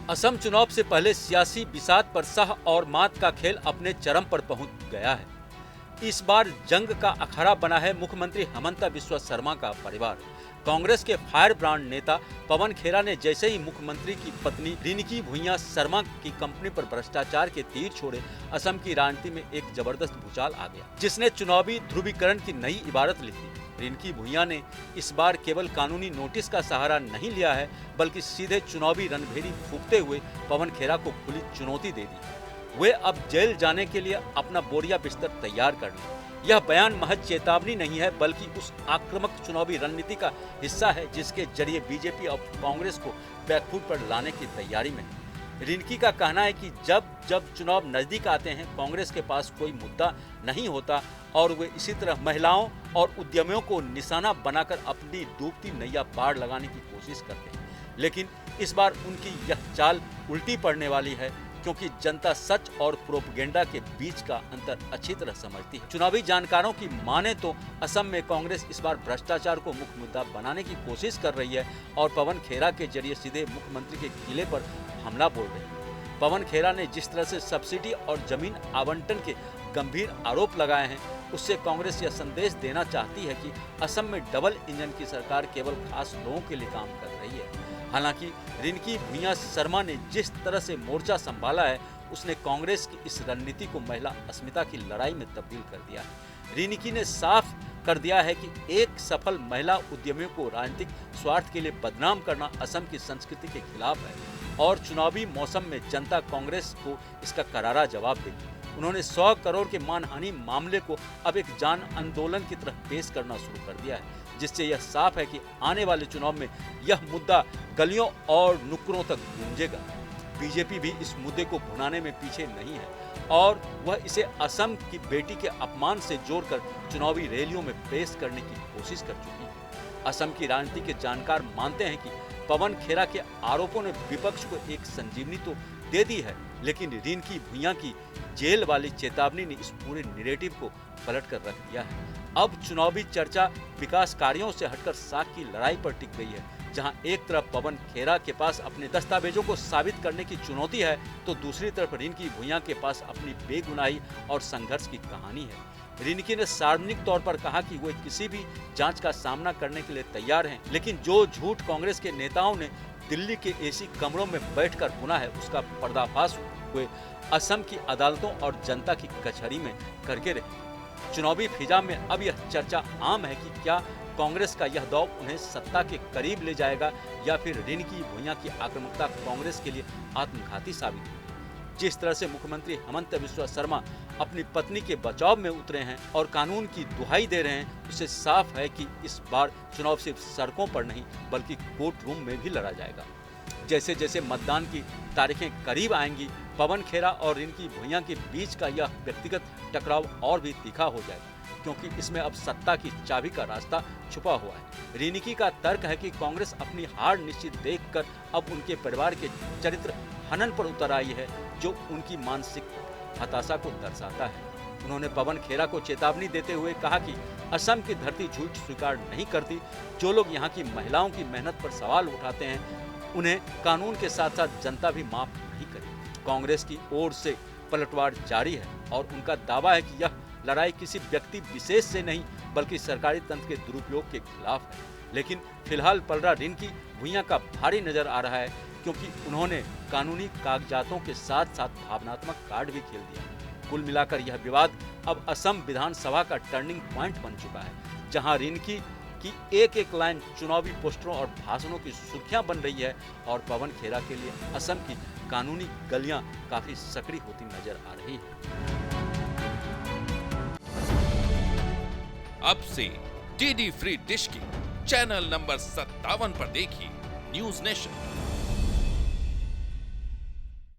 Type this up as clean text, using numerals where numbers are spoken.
असम चुनाव से पहले सियासी बिसात पर सह और मात का खेल अपने चरम पर पहुंच गया है। इस बार जंग का अखाड़ा बना है मुख्यमंत्री हेमंत बिस्वा शर्मा का परिवार। कांग्रेस के फायर ब्रांड नेता पवन खेरा ने जैसे ही मुख्यमंत्री की पत्नी रिनकी भुइयां शर्मा की कंपनी पर भ्रष्टाचार के तीर छोड़े, असम की राजनीति में एक जबरदस्त भूचाल आ गया, जिसने चुनावी ध्रुवीकरण की नई इबारत लिखी। रिनकी भुइयां ने इस बार केवल कानूनी नोटिस का सहारा नहीं लिया है, बल्कि सीधे चुनावी रणभेरी फूंकते हुए पवन खेरा को खुली चुनौती दे दी। वे अब जेल जाने के लिए अपना बोरिया बिस्तर तैयार कर लें। यह बयान महज चेतावनी नहीं है, बल्कि उस आक्रामक चुनावी रणनीति का हिस्सा है जिसके जरिए बीजेपी अब कांग्रेस को बैकफुट पर लाने की तैयारी में है। रिनकी का कहना है कि जब जब चुनाव नजदीक आते हैं, कांग्रेस के पास कोई मुद्दा नहीं होता और वे इसी तरह महिलाओं और उद्यमियों को निशाना बनाकर अपनी डूबती नैया पार लगाने की कोशिश करते हैं। लेकिन इस बार उनकी यह चाल उल्टी पड़ने वाली है, क्योंकि जनता सच और प्रोपेगेंडा के बीच का अंतर अच्छी तरह समझती है। चुनावी जानकारों की माने तो असम में कांग्रेस इस बार भ्रष्टाचार को मुख्य मुद्दा बनाने की कोशिश कर रही है और पवन खेरा के जरिए सीधे मुख्यमंत्री के किले पर हमला बोल रही है। पवन खेरा ने जिस तरह से सब्सिडी और जमीन आवंटन के गंभीर आरोप लगाए हैं, उससे कांग्रेस यह संदेश देना चाहती है कि असम में डबल इंजन की सरकार केवल खास लोगों के लिए काम कर रही है। हालांकि रिनकी भुइयां शर्मा ने जिस तरह से मोर्चा संभाला है, उसने कांग्रेस की इस रणनीति को महिला अस्मिता की लड़ाई में तब्दील कर दिया है। रिनकी ने साफ कर दिया है कि एक सफल महिला उद्यमियों को राजनीतिक स्वार्थ के लिए बदनाम करना असम की संस्कृति के खिलाफ है और चुनावी मौसम में जनता कांग्रेस को इसका करारा जवाब देगी। उन्होंने 100 करोड़ के मानहानि मामले को अब एक जन आंदोलन की तरह पेश करना शुरू कर दिया है, जिससे यह साफ है कि आने वाले चुनाव में यह मुद्दा गलियों और नुक्कड़ों तक गूंजेगा। बीजेपी भी इस मुद्दे को भुनाने में पीछे नहीं है और वह इसे असम की बेटी के अपमान से जोड़कर चुनावी रैलियों में पेश करने की कोशिश कर चुकी है। असम की राजनीति के जानकार मानते हैं कि पवन खेरा के आरोपों ने विपक्ष को एक संजीवनी तो दे दी है, लेकिन रिनकी भुइयां की जेल वाली चेतावनी ने इस पूरे नैरेटिव को पलट कर रख दिया है। अब चुनावी चर्चा विकास कार्यों से हटकर साख की लड़ाई पर टिक गई है, जहां एक तरफ पवन खेरा के पास अपने दस्तावेजों को साबित करने की चुनौती है, तो दूसरी तरफ रिनकी भुइयां के पास अपनी बेगुनाही और संघर्ष की कहानी है। रिनकी ने सार्वजनिक तौर पर कहा कि वे किसी भी जांच का सामना करने के लिए तैयार हैं, लेकिन जो झूठ कांग्रेस के नेताओं ने दिल्ली के एसी कमरों में बैठकर बुना है, उसका पर्दाफाश हुए असम की अदालतों और जनता की कचहरी में करके रहे। चुनावी फिजा में अब यह चर्चा आम है कि क्या कांग्रेस का यह दौर उन्हें सत्ता के करीब ले जाएगा या फिर रिनकी भुइयां की आक्रामकता कांग्रेस के लिए आत्मघाती साबित होगी। जिस तरह से मुख्यमंत्री हेमंत बिस्वा शर्मा अपनी पत्नी के बचाव में उतरे हैं और कानून की दुहाई दे रहे हैं, उससे साफ है कि इस बार चुनाव सिर्फ सड़कों पर नहीं बल्कि कोर्ट रूम में भी लड़ा जाएगा। जैसे जैसे मतदान की तारीखें करीब आएंगी, पवन खेरा और रिनकी भुइयां के बीच का यह व्यक्तिगत टकराव और भी तीखा हो जाएगा, क्योंकि इसमें अब सत्ता की चाबी का रास्ता छुपा हुआ है। रिनकी का तर्क है कि कांग्रेस अपनी हार निश्चित देखकर अब उनके परिवार के चरित्र हनन पर उतर आई है, जो उनकी मानसिक हताशा को दर्शाता है। उन्होंने पवन खेरा को चेतावनी देते हुए कहा कि असम की धरती झूठ स्वीकार नहीं करती। जो लोग यहाँ की महिलाओं की मेहनत पर सवाल उठाते हैं, उन्हें कानून के साथ साथ जनता भी माफ नहीं करेगी। कांग्रेस की ओर से पलटवार जारी है और उनका दावा है कि यह लड़ाई किसी व्यक्ति विशेष से नहीं बल्कि सरकारी तंत्र के दुरुपयोग के खिलाफ है। लेकिन फिलहाल पलड़ा रिनकी भुइयां का भारी नजर आ रहा है, क्योंकि उन्होंने कानूनी कागजातों के साथ साथ भावनात्मक कार्ड भी खेल दिया। कुल मिलाकर यह विवाद अब असम विधानसभा का टर्निंग पॉइंट बन चुका है, जहां रिनकी की एक एक लाइन चुनावी पोस्टरों और भाषणों की सुर्खियां बन रही है और पवन खेरा के लिए असम की कानूनी गलियां काफी सकड़ी होती नजर आ रही है। अब से डीडी फ्री डिश की चैनल नंबर 57 पर देखिए न्यूज नेशन।